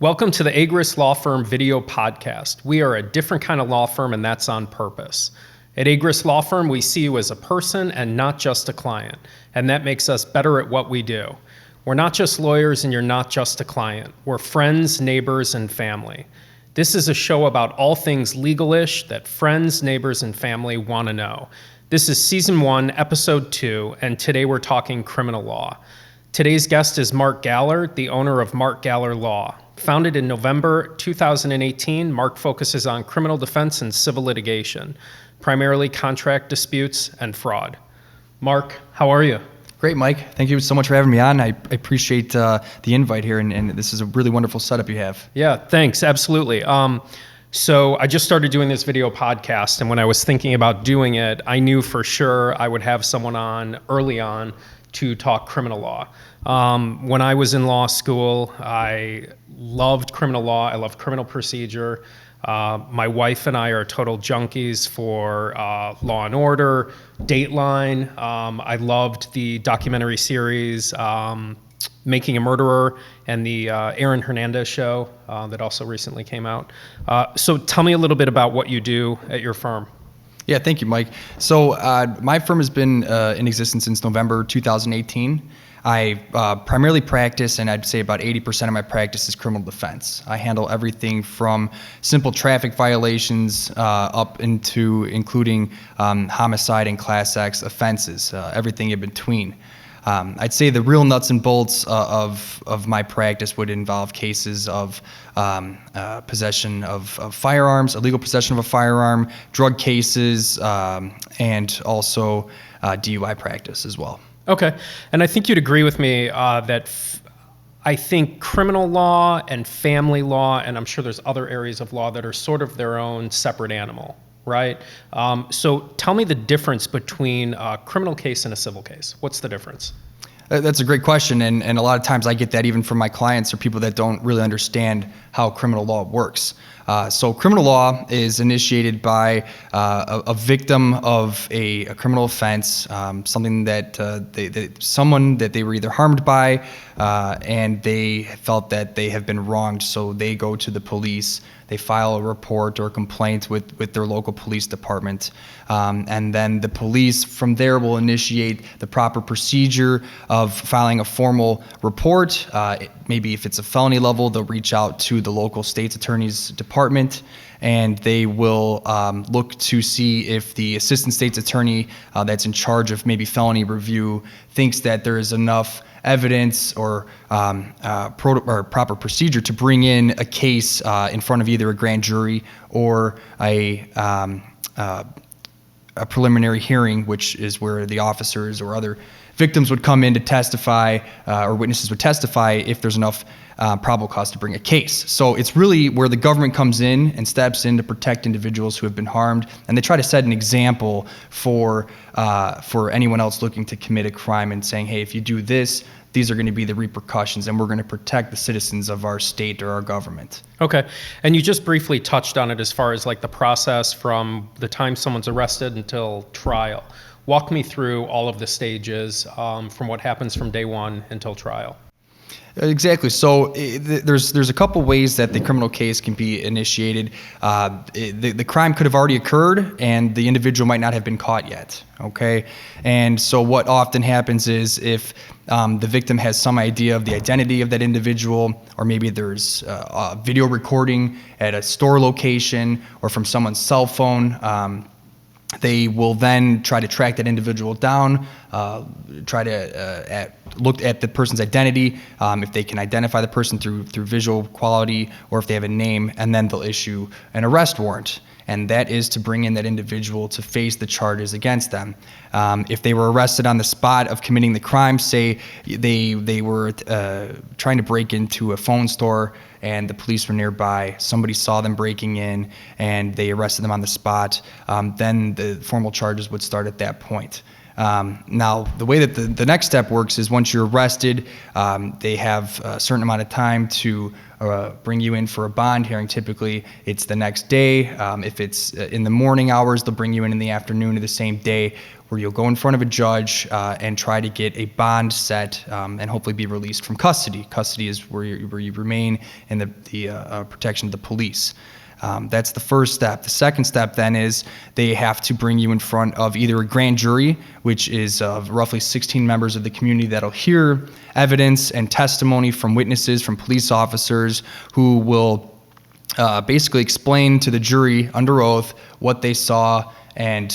Welcome to the Agruss Law Firm video podcast. We are a different kind of law firm, and that's on purpose. At Agruss Law Firm, we see you as a person and not just a client, and that makes us better at what we do. We're not just lawyers, and you're not just a client. We're friends, neighbors, and family. This is a show about all things legal-ish that friends, neighbors, and family want to know. This is Season 1, Episode 2, and today we're talking criminal law. Today's guest is Mark Galler, the owner of Mark Galler Law. Founded in November 2018, Mark focuses on criminal defense and civil litigation, primarily contract disputes and fraud. Mark, how are you? Great, Mike. Thank you so much for having me on. I appreciate the invite here, and this is a really wonderful setup you have. Yeah, thanks. Absolutely. So I just started doing this video podcast, and when I was thinking about doing it, I knew for sure I would have someone on early on to talk criminal law. When I was in law school, I loved criminal law. I loved criminal procedure. My wife and I are total junkies for Law and Order, Dateline. I loved the documentary series Making a Murderer and the Aaron Hernandez show that also recently came out. So tell me a little bit about what you do at your firm. Yeah, thank you, Mike. So my firm has been in existence since November 2018. I primarily practice, and I'd say about 80% of my practice is criminal defense. I handle everything from simple traffic violations up into including homicide and Class X offenses, everything in between. I'd say the real nuts and bolts of my practice would involve cases of possession of firearms, illegal possession of a firearm, drug cases, and also DUI practice as well. Okay, and I think you'd agree with me that I think criminal law and family law, and I'm sure there's other areas of law that are sort of their own separate animal, right? So tell me the difference between a criminal case and a civil case. What's the difference? That's a great question, and a lot of times I get that even from my clients or people that don't really understand how criminal law works. So criminal law is initiated by a victim of a criminal offense, something that someone that they were either harmed by, and they felt that they have been wronged, so they go to the police. They file a report or a complaint with their local police department, and then the police from there will initiate the proper procedure of filing a formal report. Maybe if it's a felony level, they'll reach out to the local state's attorney's department, and they will look to see if the assistant state's attorney that's in charge of maybe felony review thinks that there is enough evidence or proper procedure to bring in a case in front of either a grand jury or a preliminary hearing, which is where the officers or other victims would come in to testify, or witnesses would testify if there's enough probable cause to bring a case. So it's really where the government comes in and steps in to protect individuals who have been harmed, and they try to set an example for anyone else looking to commit a crime and saying, hey, if you do this, these are going to be the repercussions, and we're going to protect the citizens of our state or our government. Okay, and you just briefly touched on it as far as like the process from the time someone's arrested until trial. Walk me through all of the stages from what happens from day one until trial. Exactly. So there's a couple ways that the criminal case can be initiated. The crime could have already occurred, and the individual might not have been caught yet. Okay, and so what often happens is if the victim has some idea of the identity of that individual, or maybe there's a video recording at a store location or from someone's cell phone. They will then try to track that individual down, try to look at the person's identity, if they can identify the person through visual quality or if they have a name, and then they'll issue an arrest warrant. And that is to bring in that individual to face the charges against them. If they were arrested on the spot of committing the crime, say they were trying to break into a phone store and the police were nearby, somebody saw them breaking in and they arrested them on the spot, then the formal charges would start at that point. Now, the way that the next step works is once you're arrested, they have a certain amount of time to bring you in for a bond hearing. Typically, it's the next day. If it's in the morning hours, they'll bring you in the afternoon of the same day, where you'll go in front of a judge and try to get a bond set and hopefully be released from custody. Custody is where you remain in the protection of the police. That's the first step. The second step then is they have to bring you in front of either a grand jury, which is roughly 16 members of the community that'll hear evidence and testimony from witnesses, from police officers, who will basically explain to the jury under oath what they saw and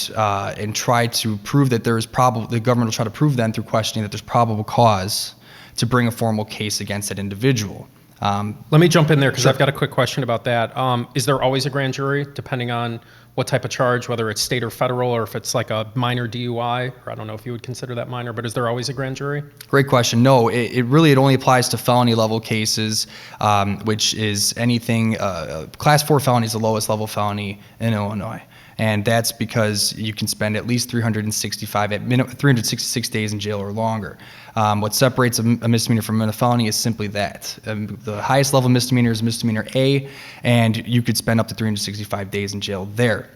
try to prove that the government will try to prove then through questioning that there's probable cause to bring a formal case against that individual. Let me jump in there because I've got a quick question about that. Is there always a grand jury, depending on what type of charge, whether it's state or federal, or if it's like a minor DUI, or I don't know if you would consider that minor, but is there always a grand jury? Great question. No, it really only applies to felony level cases, which is anything, class 4 felony is the lowest level felony in Illinois. And that's because you can spend at least 366 days in jail or longer. What separates a misdemeanor from a felony is simply that. The highest level misdemeanor is misdemeanor A, and you could spend up to 365 days in jail there.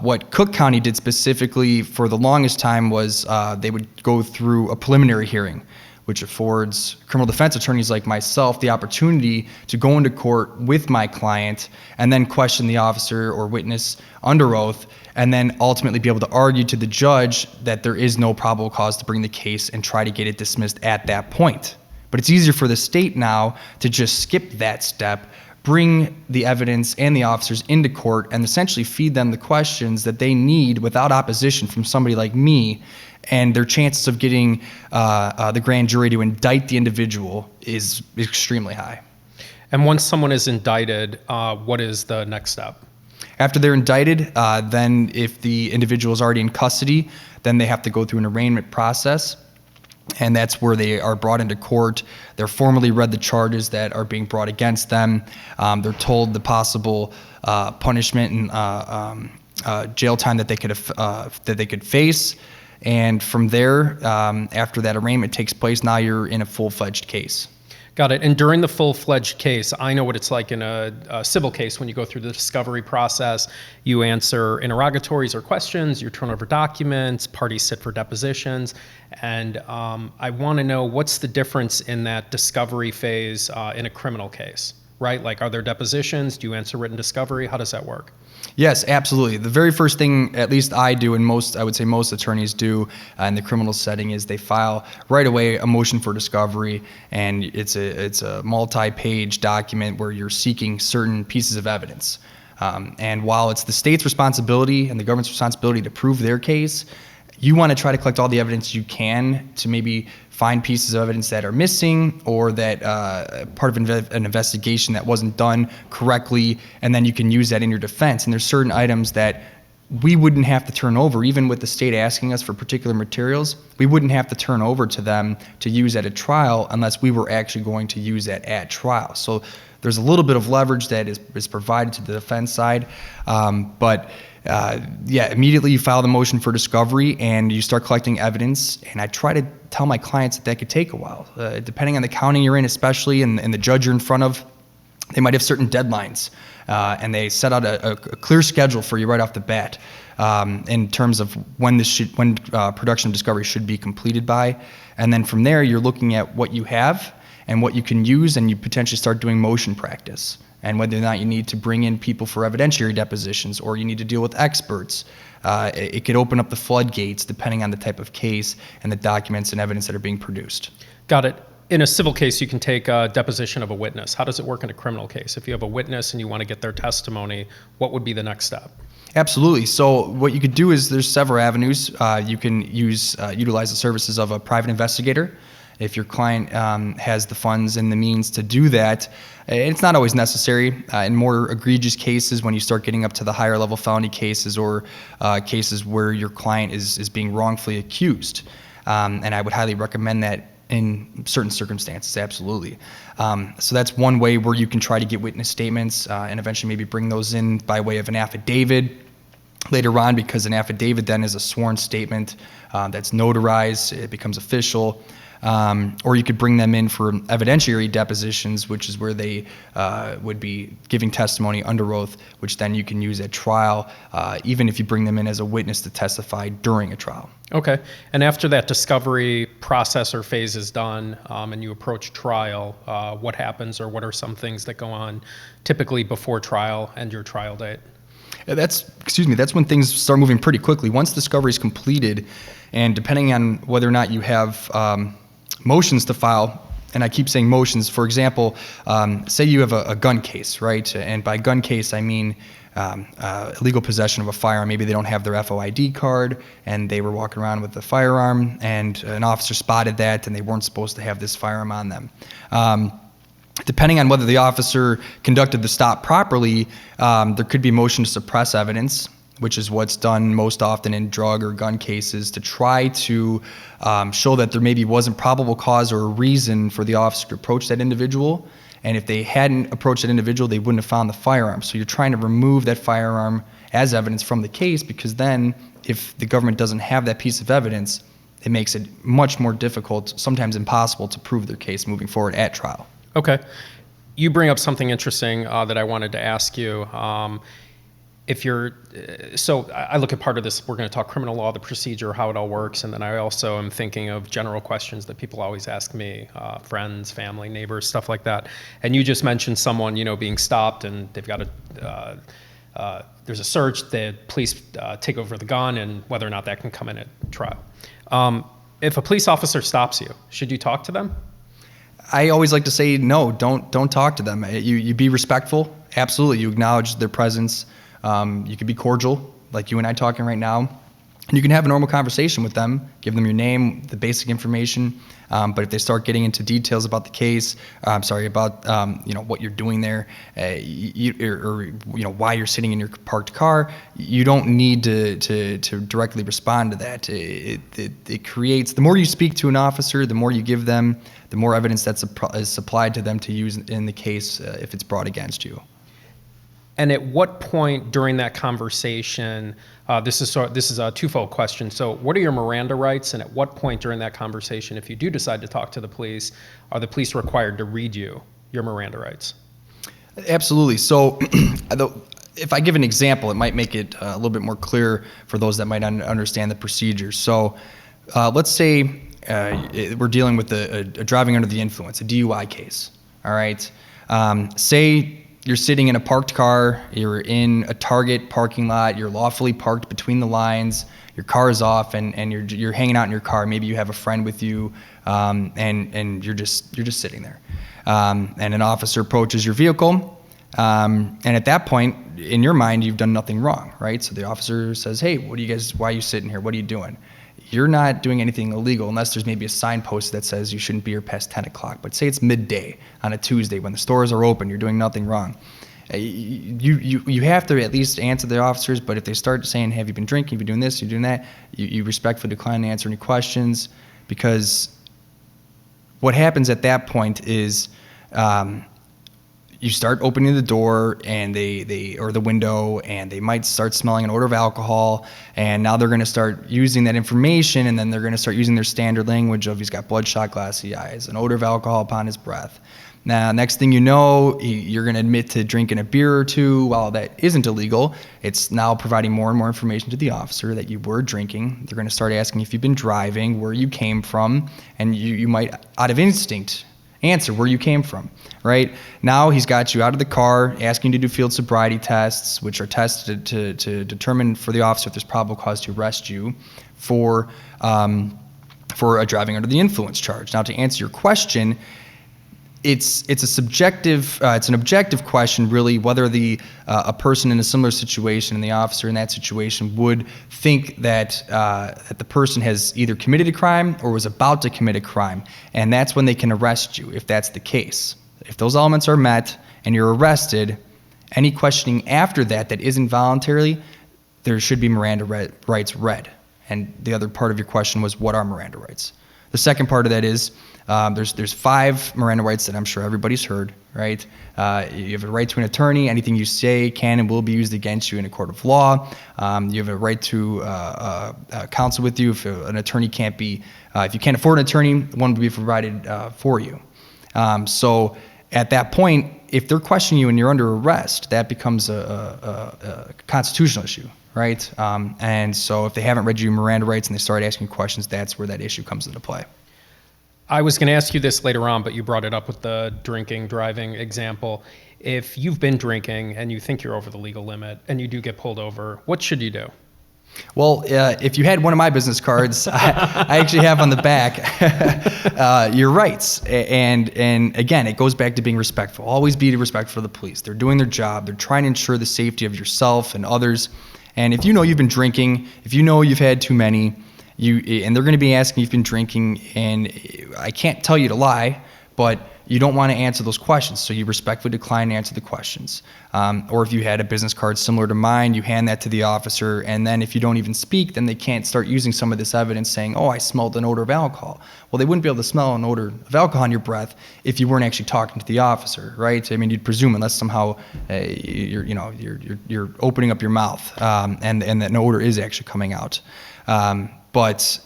What Cook County did specifically for the longest time was they would go through a preliminary hearing, which affords criminal defense attorneys like myself the opportunity to go into court with my client and then question the officer or witness under oath, and then ultimately be able to argue to the judge that there is no probable cause to bring the case and try to get it dismissed at that point. But it's easier for the state now to just skip that step, bring the evidence and the officers into court, and essentially feed them the questions that they need without opposition from somebody like me, and their chances of getting the grand jury to indict the individual is extremely high. And once someone is indicted, what is the next step? After they're indicted, then if the individual is already in custody, then they have to go through an arraignment process. And that's where they are brought into court. They're formally read the charges that are being brought against them. They're told the possible punishment and jail time that they could face. And from there, after that arraignment takes place, now you're in a full-fledged case. Got it. And during the full-fledged case, I know what it's like in a civil case when you go through the discovery process. You answer interrogatories or questions, you turn over documents, parties sit for depositions. And I want to know, what's the difference in that discovery phase in a criminal case, right? Like, are there depositions? Do you answer written discovery? How does that work? Yes, absolutely. The very first thing, at least I do, and I would say most attorneys do in the criminal setting, is they file right away a motion for discovery, and it's a multi-page document where you're seeking certain pieces of evidence. And while it's the state's responsibility and the government's responsibility to prove their case, you want to try to collect all the evidence you can to maybe find pieces of evidence that are missing, or that part of an investigation that wasn't done correctly, and then you can use that in your defense. And there's certain items that we wouldn't have to turn over, even with the state asking us for particular materials. We wouldn't have to turn over to them to use at a trial unless we were actually going to use that at trial. So there's a little bit of leverage that is provided to the defense side, immediately you file the motion for discovery and you start collecting evidence. And I try to tell my clients that could take a while, depending on the county you're in, especially, and the judge you're in front of. They might have certain deadlines, and they set out a clear schedule for you right off the bat in terms of when production of discovery should be completed by. And then from there, you're looking at what you have and what you can use, and you potentially start doing motion practice, and whether or not you need to bring in people for evidentiary depositions or you need to deal with experts. It could open up the floodgates depending on the type of case and the documents and evidence that are being produced. Got it. In a civil case, you can take a deposition of a witness. How does it work in a criminal case? If you have a witness and you want to get their testimony, what would be the next step? Absolutely. So what you could do is there's several avenues. You can utilize the services of a private investigator. If your client has the funds and the means to do that. It's not always necessary. In more egregious cases, when you start getting up to the higher level felony cases or cases where your client is being wrongfully accused. And I would highly recommend that in certain circumstances, absolutely. So that's one way where you can try to get witness statements and eventually maybe bring those in by way of an affidavit. later on, because an affidavit then is a sworn statement that's notarized, it becomes official. Or you could bring them in for evidentiary depositions, which is where they would be giving testimony under oath, which then you can use at trial, even if you bring them in as a witness to testify during a trial. Okay. And after that discovery process or phase is done, and you approach trial, what happens, or what are some things that go on typically before trial and your trial date? That's when things start moving pretty quickly. Once discovery is completed, and depending on whether or not you have motions to file, and I keep saying motions, for example, say you have a gun case, right? And by gun case, I mean illegal possession of a firearm. Maybe they don't have their FOID card, and they were walking around with a firearm, and an officer spotted that, and they weren't supposed to have this firearm on them. Depending on whether the officer conducted the stop properly, there could be motion to suppress evidence, which is what's done most often in drug or gun cases to try to show that there maybe wasn't probable cause or a reason for the officer to approach that individual. And if they hadn't approached that individual, they wouldn't have found the firearm. So you're trying to remove that firearm as evidence from the case, because then if the government doesn't have that piece of evidence, it makes it much more difficult, sometimes impossible, to prove their case moving forward at trial. Okay. You bring up something interesting that I wanted to ask you. So I look at part of this, we're going to talk criminal law, the procedure, how it all works, and then I also am thinking of general questions that people always ask me, friends, family, neighbors, stuff like that. And you just mentioned someone, being stopped, and they've got there's a search, the police take over the gun, and whether or not that can come in at trial. If a police officer stops you, should you talk to them? I always like to say, no, don't talk to them. You be respectful. Absolutely. You acknowledge their presence. You can be cordial, like you and I talking right now. And you can have a normal conversation with them, give them your name, the basic information. But if they start getting into details about the case, about what you're doing there, why you're sitting in your parked car, you don't need to directly respond to that. It creates, the more you speak to an officer, the more you give them, the more evidence is supplied to them to use in the case if it's brought against you. And at what point during that conversation, this is a twofold question. So what are your Miranda rights? And at what point during that conversation, if you do decide to talk to the police, are the police required to read you your Miranda rights? Absolutely. So if I give an example, it might make it a little bit more clear for those that might understand the procedures. So let's say we're dealing with a driving under the influence, a DUI case. All right. Say you're sitting in a parked car, you're in a Target parking lot, you're lawfully parked between the lines, your car is off, and you're hanging out in your car. Maybe you have a friend with you, and you're just sitting there. And an officer approaches your vehicle, and at that point, in your mind, you've done nothing wrong, right? So the officer says, "Hey, why are you sitting here? What are you doing?" You're not doing anything illegal unless there's maybe a signpost that says you shouldn't be here past 10 o'clock. But say it's midday on a Tuesday when the stores are open, you're doing nothing wrong. You have to at least answer the officers, but if they start saying, have you been drinking, have you been doing this, you're doing that, you respectfully decline to answer any questions, because what happens at that point is you start opening the door and or the window, and they might start smelling an odor of alcohol, and now they're going to start using that information, and then they're going to start using their standard language of he's got bloodshot, glassy eyes, an odor of alcohol upon his breath. Now, next thing you know, you're going to admit to drinking a beer or two. While that isn't illegal, it's now providing more and more information to the officer that you were drinking. They're going to start asking if you've been driving, where you came from, and you might, out of instinct, answer where you came from, right? Now he's got you out of the car, asking you to do field sobriety tests, which are tested to determine for the officer if there's probable cause to arrest you for a driving under the influence charge. Now, to answer your question, it's an objective question, really, whether a person in a similar situation and the officer in that situation would think that the person has either committed a crime or was about to commit a crime, and that's when they can arrest you if that's the case. If those elements are met and you're arrested, any questioning after that isn't voluntary, there should be Miranda rights read. And the other part of your question was, what are Miranda rights? The second part of that is, There's 5 Miranda rights that I'm sure everybody's heard, right? You have a right to an attorney. Anything you say can and will be used against you in a court of law. You have a right to counsel with you. If an attorney can't be, if you can't afford an attorney, one will be provided for you. So at that point, if they're questioning you and you're under arrest, that becomes a constitutional issue, right? And so if they haven't read your Miranda rights and they start asking questions, that's where that issue comes into play. I was going to ask you this later on, but you brought it up with the drinking, driving example. If you've been drinking and you think you're over the legal limit and you do get pulled over, what should you do? Well, if you had one of my business cards, I actually have on the back your rights. And again, it goes back to being respectful. Always be respectful of the police. They're doing their job. They're trying to ensure the safety of yourself and others. And if you know you've been drinking, if you know you've had too many, and they're going to be asking if you've been drinking, and I can't tell you to lie, but you don't want to answer those questions, so you respectfully decline to answer the questions. Or if you had a business card similar to mine, you hand that to the officer, and then if you don't even speak, then they can't start using some of this evidence saying, oh, I smelled an odor of alcohol. Well, they wouldn't be able to smell an odor of alcohol in your breath if you weren't actually talking to the officer, right? I mean, you'd presume, unless somehow you're opening up your mouth, and that an odor is actually coming out. But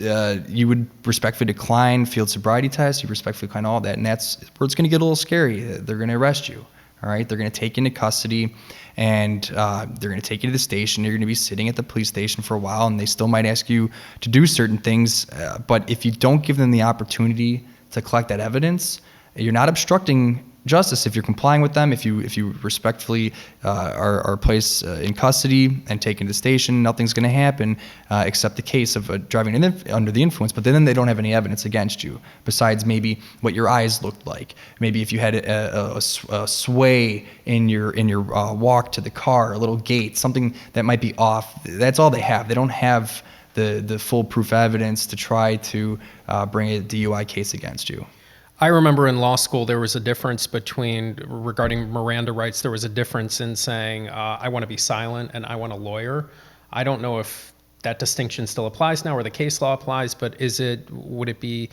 you would respectfully decline field sobriety tests, you respectfully decline all that, and that's where it's going to get a little scary. They're going to arrest you, all right? They're going to take you into custody, and they're going to take you to the station. You're going to be sitting at the police station for a while, and they still might ask you to do certain things. But if you don't give them the opportunity to collect that evidence, you're not obstructing justice if you're complying with them. If you respectfully are placed in custody and taken to the station, nothing's going to happen except the case of driving under the influence. But then they don't have any evidence against you besides maybe what your eyes looked like. Maybe if you had a sway in your walk to the car, a little gait, something that might be off. That's all they have. They don't have the foolproof evidence to try to bring a DUI case against you. I remember in law school there was a difference regarding Miranda rights, there was a difference in saying, I want to be silent and I want a lawyer. I don't know if that distinction still applies now or the case law applies, but would it be,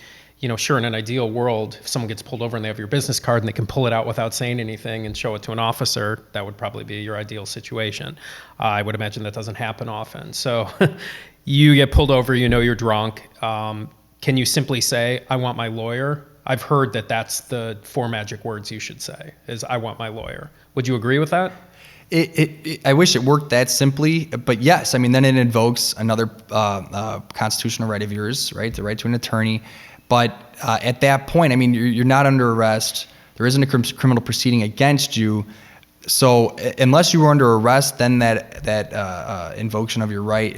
sure, in an ideal world, if someone gets pulled over and they have your business card and they can pull it out without saying anything and show it to an officer, that would probably be your ideal situation. I would imagine that doesn't happen often. So you get pulled over, you're drunk. Can you simply say, I want my lawyer? I've heard that that's the 4 magic words you should say, is I want my lawyer. Would you agree with that? I wish it worked that simply, but yes, I mean, then it invokes another constitutional right of yours, right? The right to an attorney. But at that point, I mean, you're not under arrest. There isn't a criminal proceeding against you. So unless you were under arrest, then that invocation of your right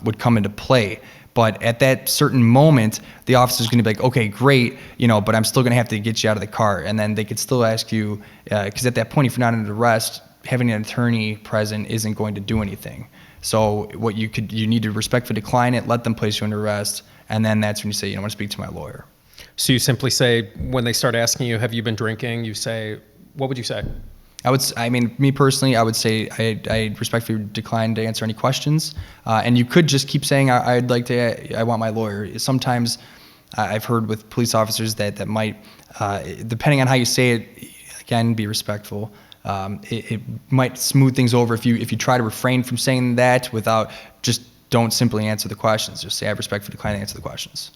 would come into play. But at that certain moment, the officer's going to be like, okay, great, but I'm still going to have to get you out of the car. And then they could still ask you, because at that point, if you're not under arrest, having an attorney present isn't going to do anything. So what you need to respectfully decline it, let them place you under arrest, and then that's when you say, I want to speak to my lawyer. So you simply say, when they start asking you, have you been drinking? You say, what would you say? Me personally, I would say I respectfully decline to answer any questions. And you could just keep saying, I want my lawyer. Sometimes I've heard with police officers that might, depending on how you say it, again, be respectful. It might smooth things over if you try to refrain from saying that just don't simply answer the questions. Just say, I respectfully decline to answer the questions.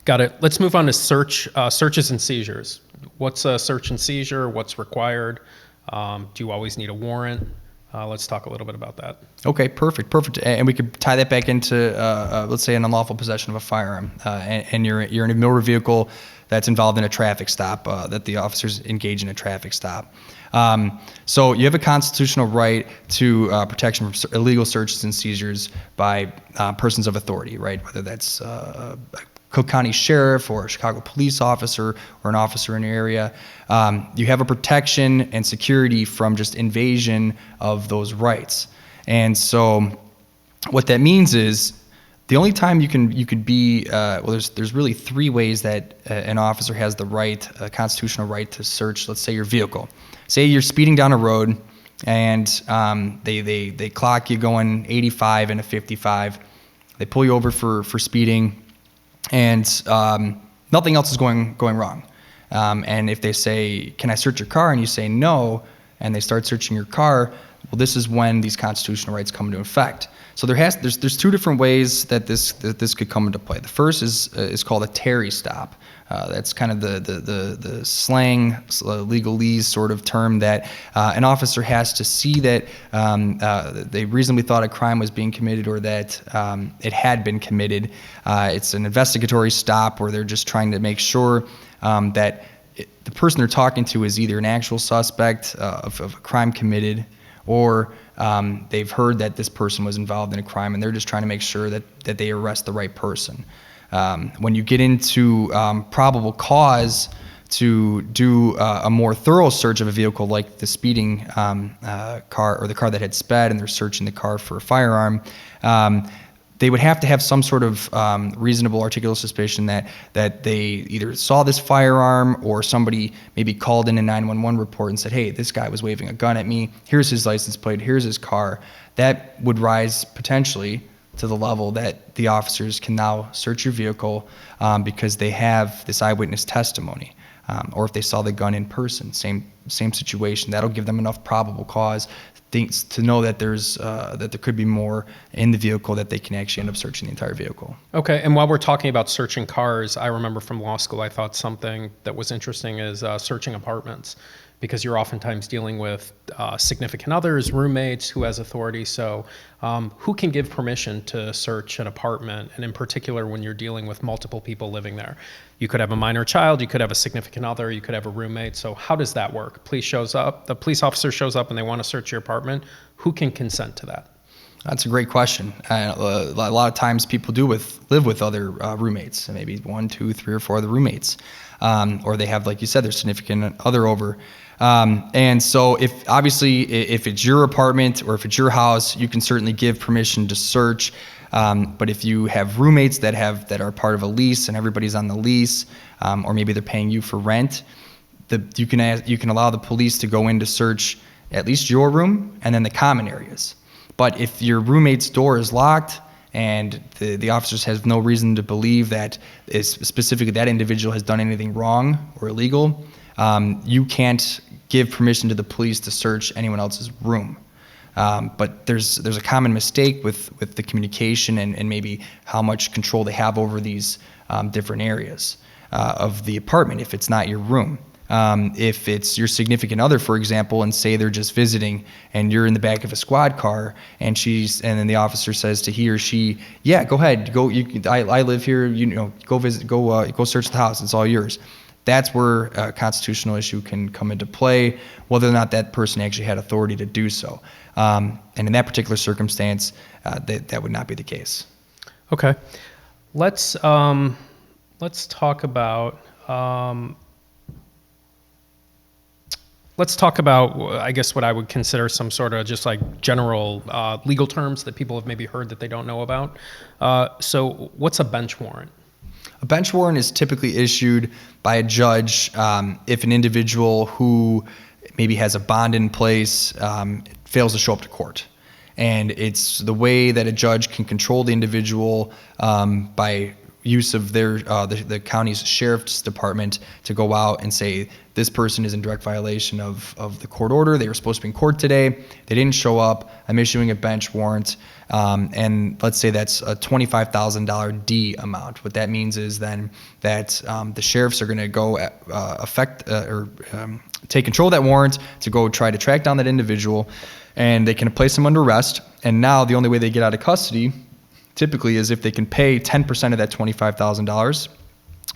Got it. Let's move on to searches and seizures. What's a search and seizure? What's required? Do you always need a warrant? Let's talk a little bit about that. Okay, perfect. And we could tie that back into, let's say, an unlawful possession of a firearm, and you're in a motor vehicle that's involved in a traffic stop, that the officers engage in a traffic stop. So you have a constitutional right to protection from illegal searches and seizures by persons of authority, right? Whether that's Cook County Sheriff or a Chicago police officer or an officer in your area. You have a protection and security from just invasion of those rights. And so what that means is the only time you could be, there's really 3 ways that an officer has the right, a constitutional right to search, let's say, your vehicle. Say you're speeding down a road and they clock you going 85 and a 55. They pull you over for speeding. And nothing else is going wrong. And if they say, can I search your car? And you say no, and they start searching your car, well, this is when these constitutional rights come into effect. So there's two different ways that this could come into play. The first is called a Terry stop. That's kind of the slang legalese sort of term that an officer has to see that they reasonably thought a crime was being committed or that it had been committed. It's an investigatory stop where they're just trying to make sure that the person they're talking to is either an actual suspect of a crime committed, or they've heard that this person was involved in a crime, and they're just trying to make sure that they arrest the right person. When you get into probable cause to do a more thorough search of a vehicle, like the speeding car or the car that had sped, and they're searching the car for a firearm, they would have to have some sort of reasonable articulable suspicion that they either saw this firearm or somebody maybe called in a 911 report and said, hey, this guy was waving a gun at me, here's his license plate, here's his car. That would rise potentially to the level that the officers can now search your vehicle because they have this eyewitness testimony. Or if they saw the gun in person, same situation. That'll give them enough probable cause to know that that there could be more in the vehicle, that they can actually end up searching the entire vehicle. Okay, and while we're talking about searching cars, I remember from law school, I thought something that was interesting is searching apartments, because you're oftentimes dealing with significant others, roommates, who has authority. So who can give permission to search an apartment? And in particular, when you're dealing with multiple people living there. You could have a minor child, you could have a significant other, you could have a roommate. So how does that work? The police officer shows up and they want to search your apartment. Who can consent to that? That's a great question. A lot of times people live with other roommates, maybe 1, 2, 3, or 4 other roommates. Or they have, like you said, their significant other over. And so if it's your apartment or if it's your house, you can certainly give permission to search. But if you have roommates that are part of a lease and everybody's on the lease, or maybe they're paying you for rent, you can allow the police to go in to search at least your room and then the common areas. But if your roommate's door is locked and the officers have no reason to believe that specifically that individual has done anything wrong or illegal, you can't give permission to the police to search anyone else's room. But there's a common mistake with the communication and maybe how much control they have over these different areas of the apartment if it's not your room. If it's your significant other, for example, and say they're just visiting and you're in the back of a squad car and then the officer says to he or she, yeah, go ahead, go. I live here. Go visit. Go search the house. It's all yours. That's where a constitutional issue can come into play, whether or not that person actually had authority to do so. And in that particular circumstance, that would not be the case. Okay, let's talk about. Let's talk about, I guess, what I would consider some sort of just like general legal terms that people have maybe heard that they don't know about. So what's a bench warrant? A bench warrant is typically issued by a judge if an individual who maybe has a bond in place fails to show up to court. And it's the way that a judge can control the individual by use of the county's sheriff's department to go out and say, this person is in direct violation of the court order. They were supposed to be in court today. They didn't show up. I'm issuing a bench warrant. And let's say that's a $25,000 D amount. What that means is then that the sheriffs are going to go take control of that warrant to go try to track down that individual, and they can place him under arrest. And now the only way they get out of custody typically is if they can pay 10% of that $25,000,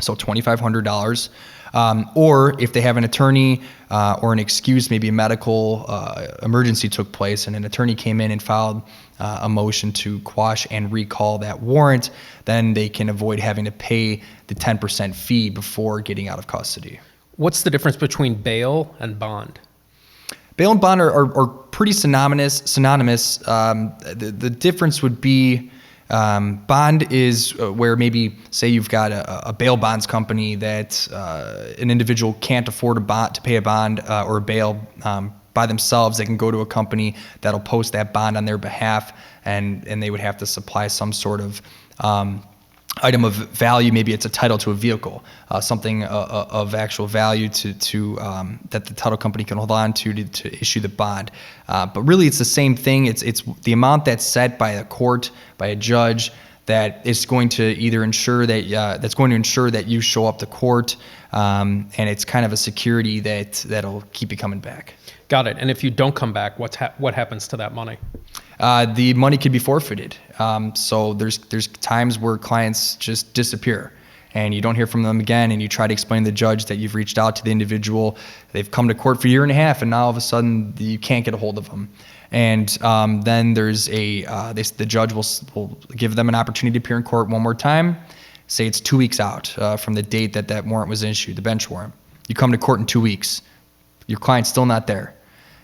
so $2,500, or if they have an attorney or an excuse, maybe a medical emergency took place and an attorney came in and filed a motion to quash and recall that warrant, then they can avoid having to pay the 10% fee before getting out of custody. What's the difference between bail and bond? Bail and bond are pretty synonymous. The difference would be bond is where maybe, say you've got a bail bonds company that an individual can't afford to pay a bond or a bail by themselves. They can go to a company that'll post that bond on their behalf, and they would have to supply some sort of item of value. Maybe it's a title to a vehicle, something of actual value to that the title company can hold on to issue the bond. But really, it's the same thing. It's the amount that's set by a court, by a judge, that is going to either ensure that you show up to court, and it's kind of a security that'll keep you coming back. Got it. And if you don't come back, what happens to that money? The money could be forfeited. So there's times where clients just disappear and you don't hear from them again, and you try to explain to the judge that you've reached out to the individual. They've come to court for a year and a half, and now all of a sudden you can't get a hold of them. And then there's the judge will give them an opportunity to appear in court one more time. Say it's 2 weeks out from the date that warrant was issued, the bench warrant. You come to court in 2 weeks. Your client's still not there.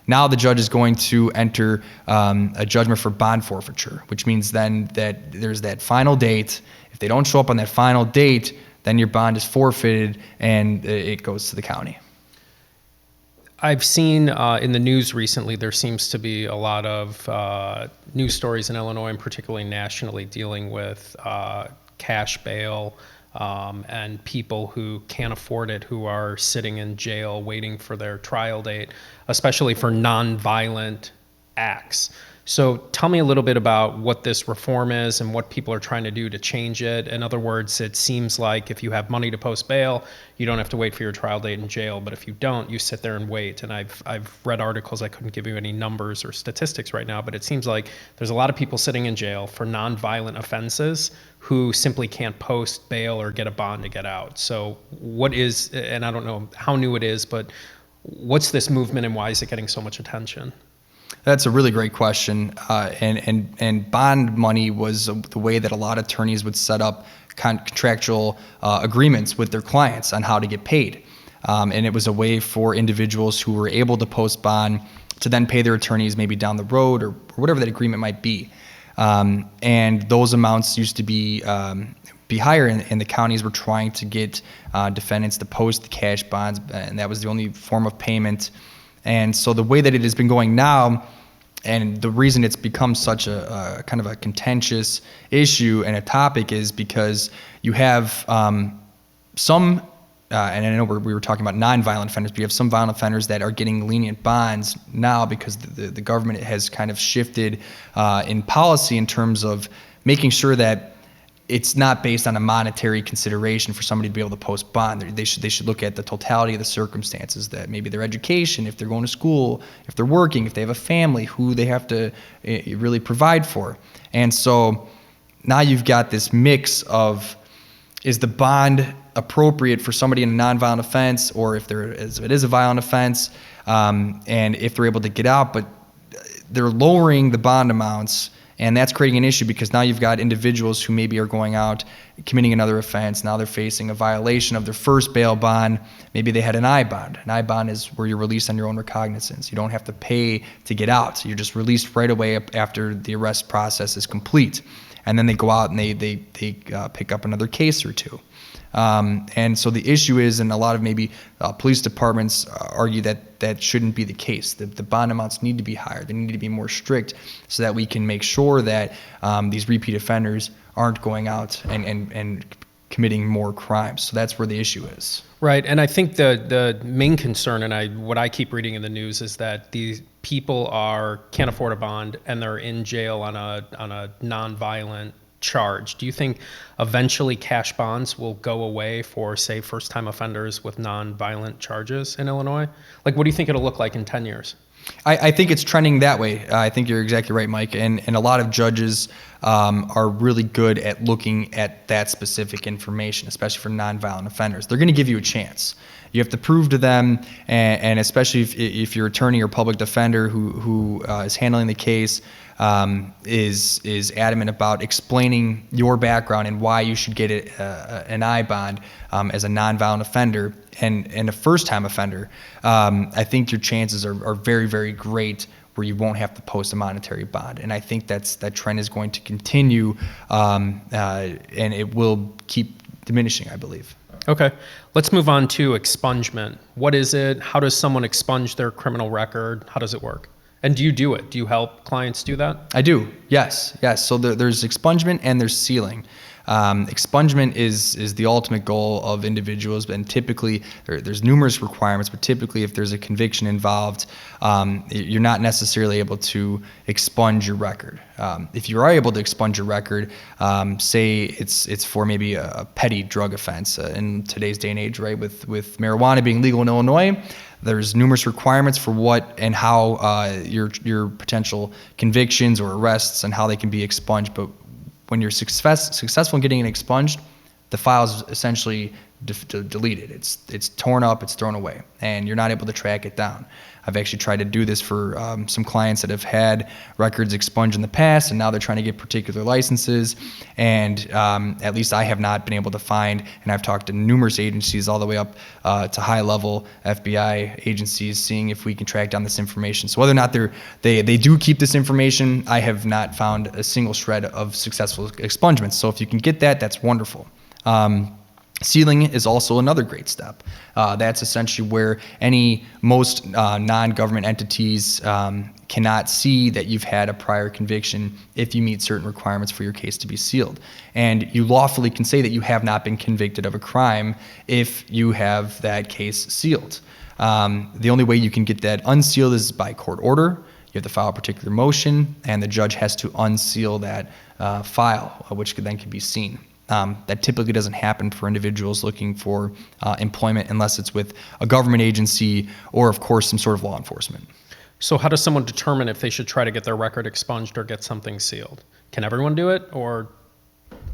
Now the judge is going to enter a judgment for bond forfeiture, which means then that there's that final date. If they don't show up on that final date, then your bond is forfeited and it goes to the county. I've seen in the news recently, there seems to be a lot of news stories in Illinois and particularly nationally dealing with cash bail and people who can't afford it, who are sitting in jail waiting for their trial date, especially for nonviolent acts. So tell me a little bit about what this reform is and what people are trying to do to change it. In other words, it seems like if you have money to post bail, you don't have to wait for your trial date in jail. But if you don't, you sit there and wait. And I've read articles, I couldn't give you any numbers or statistics right now, but it seems like there's a lot of people sitting in jail for nonviolent offenses who simply can't post bail or get a bond to get out. So what is, and I don't know how new it is, but what's this movement and why is it getting so much attention? That's a really great question. And bond money was the way that a lot of attorneys would set up contractual agreements with their clients on how to get paid. And it was a way for individuals who were able to post bond to then pay their attorneys maybe down the road or whatever that agreement might be. And those amounts used to be higher, and the counties were trying to get defendants to post the cash bonds, and that was the only form of payment. And so the way that it has been going now, and the reason it's become such a kind of a contentious issue and a topic, is because you have some, and I know we were talking about nonviolent offenders, but you have some violent offenders that are getting lenient bonds now because the government has kind of shifted in policy in terms of making sure that it's not based on a monetary consideration for somebody to be able to post bond. They should look at the totality of the circumstances, that maybe their education, if they're going to school, if they're working, if they have a family, who they have to really provide for. And so now you've got this mix of, is the bond appropriate for somebody in a nonviolent offense, or if it is a violent offense, and if they're able to get out, but they're lowering the bond amounts. And that's creating an issue because now you've got individuals who maybe are going out, committing another offense. Now they're facing a violation of their first bail bond. Maybe they had an I bond. An I bond is where you're released on your own recognizance. You don't have to pay to get out. You're just released right away after the arrest process is complete. And then they go out and they pick up another case or two. And so the issue is, and a lot of maybe police departments argue that shouldn't be the case. The bond amounts need to be higher. They need to be more strict so that we can make sure that these repeat offenders aren't going out and committing more crimes. So that's where the issue is. Right, and I think the main concern, and what I keep reading in the news, is that these people can't afford a bond and they're in jail on a nonviolent charge. Do you think eventually cash bonds will go away for, say, first-time offenders with nonviolent charges in Illinois? Like, what do you think it'll look like in 10 years? I think it's trending that way. I think you're exactly right, Mike. And a lot of judges are really good at looking at that specific information, especially for nonviolent offenders. They're going to give you a chance. You have to prove to them, and especially if your attorney or public defender who is handling the case is adamant about explaining your background and why you should get an I bond as a nonviolent offender and a first-time offender, I think your chances are very, very great where you won't have to post a monetary bond. And I think that trend is going to continue, and it will keep diminishing, I believe. Okay, let's move on to expungement. What is it? How does someone expunge their criminal record? How does it work? And do you do it? Do you help clients do that? I do, yes. So there's expungement and there's sealing. Expungement is the ultimate goal of individuals, and typically there's numerous requirements, but typically if there's a conviction involved, you're not necessarily able to expunge your record. If you are able to expunge your record, say it's for maybe a petty drug offense in today's day and age, right? With marijuana being legal in Illinois, there's numerous requirements for what and how your potential convictions or arrests and how they can be expunged. But when you're successful in getting it expunged, the file is essentially deleted. It's torn up, it's thrown away, and you're not able to track it down. I've actually tried to do this for some clients that have had records expunged in the past, and now they're trying to get particular licenses, and at least I have not been able to find, and I've talked to numerous agencies all the way up to high-level FBI agencies, seeing if we can track down this information. So whether or not they do keep this information, I have not found a single shred of successful expungements. So if you can get that, that's wonderful. Sealing is also another great step. That's essentially where most non-government entities cannot see that you've had a prior conviction if you meet certain requirements for your case to be sealed. And you lawfully can say that you have not been convicted of a crime if you have that case sealed. The only way you can get that unsealed is by court order. You have to file a particular motion, and the judge has to unseal that file, which then can be seen. That typically doesn't happen for individuals looking for employment unless it's with a government agency or, of course, some sort of law enforcement. So how does someone determine if they should try to get their record expunged or get something sealed? Can everyone do it, or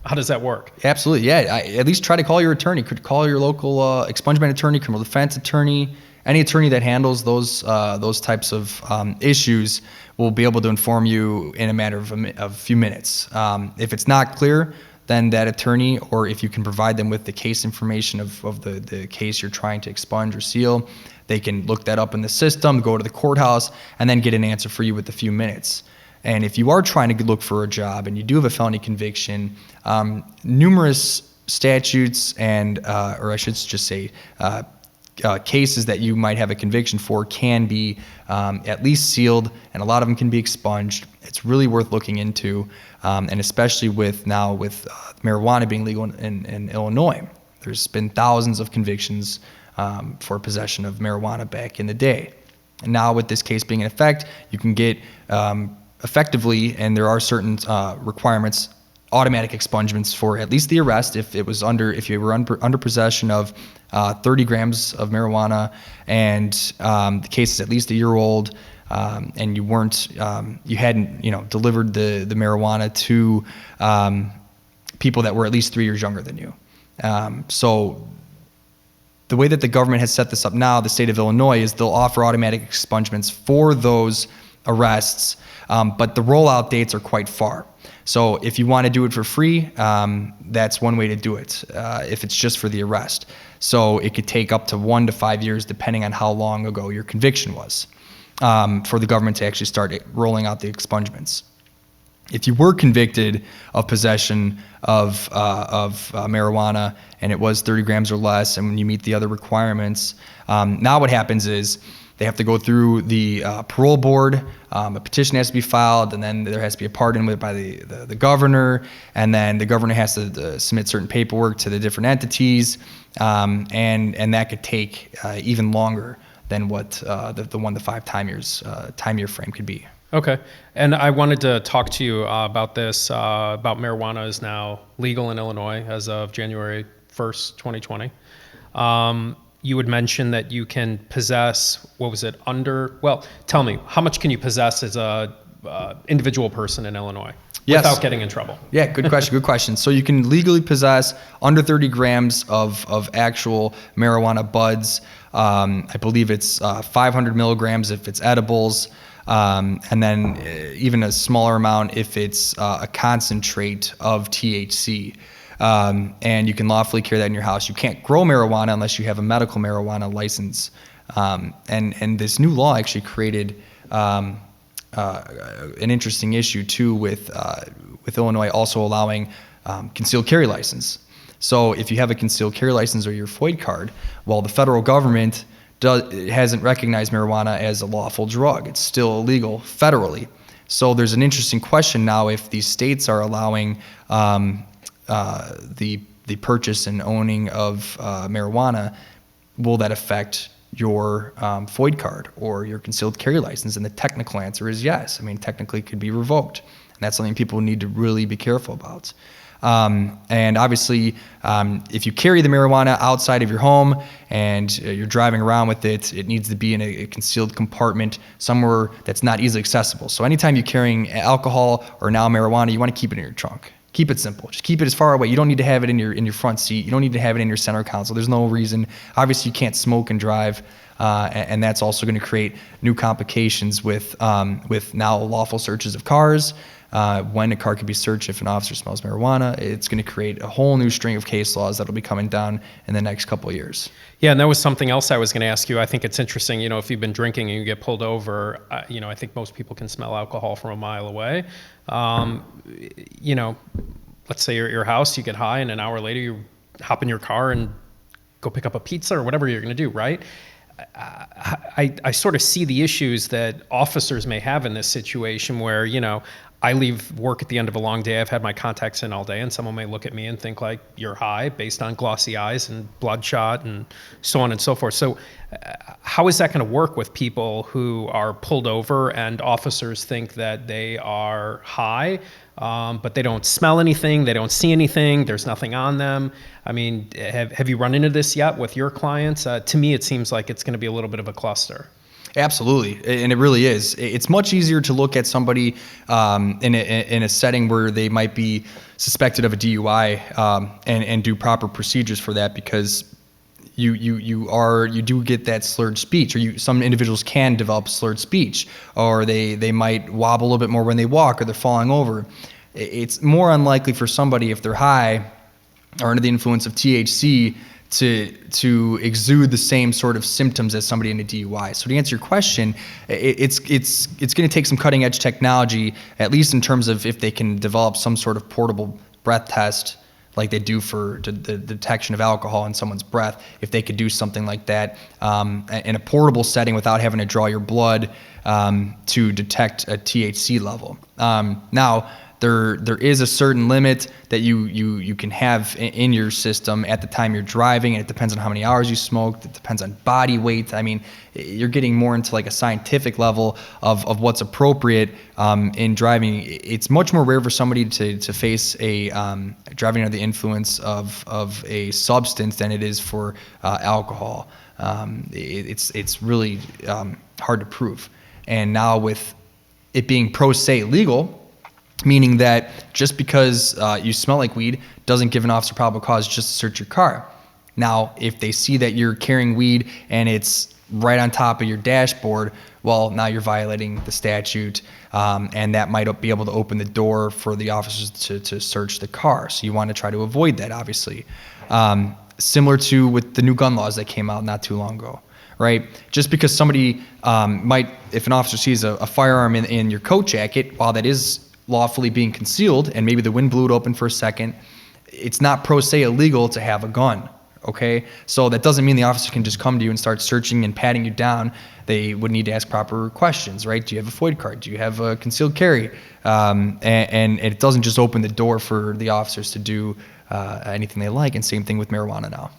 how does that work? Absolutely, yeah. At least try to call your attorney. Could call your local expungement attorney, criminal defense attorney. Any attorney that handles those types of issues will be able to inform you in a matter of a few minutes. If it's not clear, then that attorney, or if you can provide them with the case information of the case you're trying to expunge or seal, they can look that up in the system, go to the courthouse, and then get an answer for you with a few minutes. And if you are trying to look for a job and you do have a felony conviction, numerous statutes and, or I should just say, cases that you might have a conviction for can be at least sealed, and a lot of them can be expunged. It's really worth looking into, and especially with marijuana being legal in Illinois. There's been thousands of convictions for possession of marijuana back in the day. And now with this case being in effect, you can get effectively, and there are certain requirements, automatic expungements for at least the arrest if you were under possession of 30 grams of marijuana, and the case is at least a year old, and you hadn't delivered the marijuana to people that were at least 3 years younger than you. So the way that the government has set this up now, the state of Illinois, is they'll offer automatic expungements for those arrests, but the rollout dates are quite far. So if you want to do it for free, that's one way to do it, if it's just for the arrest. So it could take up to 1 to 5 years, depending on how long ago your conviction was, for the government to actually start rolling out the expungements. If you were convicted of possession of marijuana and it was 30 grams or less, and when you meet the other requirements, now what happens is they have to go through the parole board, a petition has to be filed, and then there has to be a pardon by the governor, and then the governor has to submit certain paperwork to the different entities, and that could take even longer than what the 1 to 5 time year frame could be. Okay, and I wanted to talk to you about this, about marijuana is now legal in Illinois as of January 1st, 2020. You would mention that you can possess, tell me, how much can you possess as a individual person in Illinois without getting in trouble? Yeah, good question. So you can legally possess under 30 grams of actual marijuana buds. I believe it's 500 milligrams if it's edibles, and then even a smaller amount if it's a concentrate of THC. And you can lawfully carry that in your house. You can't grow marijuana unless you have a medical marijuana license. And this new law actually created an interesting issue too with Illinois also allowing concealed carry license. So if you have a concealed carry license or your FOID card, well, the federal government hasn't recognized marijuana as a lawful drug. It's still illegal federally. So there's an interesting question now if these states are allowing the purchase and owning of marijuana, will that affect your FOID card or your concealed carry license? And the technical answer is yes. I mean, technically it could be revoked. And that's something people need to really be careful about. And obviously, if you carry the marijuana outside of your home and you're driving around with it, it needs to be in a concealed compartment somewhere that's not easily accessible. So anytime you're carrying alcohol or now marijuana, you want to keep it in your trunk. Keep it simple. Just keep it as far away. You don't need to have it in your front seat. You don't need to have it in your center console. There's no reason. Obviously, you can't smoke and drive, and that's also going to create new complications with now lawful searches of cars. When a car can be searched if an officer smells marijuana, it's going to create a whole new string of case laws that'll be coming down in the next couple of years. Yeah, and that was something else I was going to ask you. I think it's interesting, if you've been drinking and you get pulled over, I think most people can smell alcohol from a mile away. Let's say you're at your house, you get high, and an hour later you hop in your car and go pick up a pizza or whatever you're going to do, right? I sort of see the issues that officers may have in this situation where, I leave work at the end of a long day. I've had my contacts in all day, and someone may look at me and think like you're high based on glossy eyes and bloodshot and so on and so forth. So how is that going to work with people who are pulled over and officers think that they are high, but they don't smell anything, they don't see anything, there's nothing on them? I mean, have you run into this yet with your clients? To me, it seems like it's going to be a little bit of a cluster. Absolutely, and it really is. It's much easier to look at somebody in a setting where they might be suspected of a DUI and do proper procedures for that, because you do get that slurred speech, or some individuals can develop slurred speech, or they might wobble a little bit more when they walk, or they're falling over. It's more unlikely for somebody, if they're high or under the influence of THC, to exude the same sort of symptoms as somebody in a DUI. So to answer your question, it's going to take some cutting edge technology, at least in terms of if they can develop some sort of portable breath test like they do for the detection of alcohol in someone's breath. If they could do something like that in a portable setting without having to draw your blood to detect a THC level. Now, there is a certain limit that you can have in your system at the time you're driving, and it depends on how many hours you smoked. It depends on body weight. I mean, you're getting more into like a scientific level of what's appropriate in driving. It's much more rare for somebody to face a driving under the influence of a substance than it is for alcohol. It's really hard to prove. And now with it being pro se legal, meaning that just because you smell like weed doesn't give an officer probable cause just to search your car. Now, if they see that you're carrying weed and it's right on top of your dashboard, well, now you're violating the statute, and that might be able to open the door for the officers to search the car. So you want to try to avoid that, obviously. Similar to with the new gun laws that came out not too long ago, right? Just because somebody if an officer sees a firearm in your coat jacket, while that is lawfully being concealed, and maybe the wind blew it open for a second, it's not pro se illegal to have a gun, okay? So that doesn't mean the officer can just come to you and start searching and patting you down. They would need to ask proper questions, right? Do you have a FOID card? Do you have a concealed carry? And it doesn't just open the door for the officers to do anything they like, and same thing with marijuana now.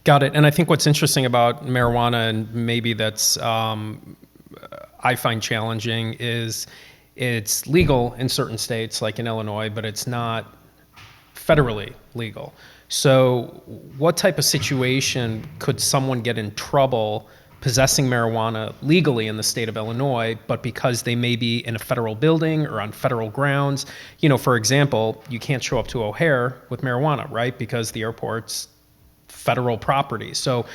Got it. And I think what's interesting about marijuana, and maybe that's I find challenging, is it's legal in certain states, like in Illinois, but it's not federally legal. So what type of situation could someone get in trouble possessing marijuana legally in the state of Illinois, but because they may be in a federal building or on federal grounds? For example, you can't show up to O'Hare with marijuana, right? Because the airport's federal property. So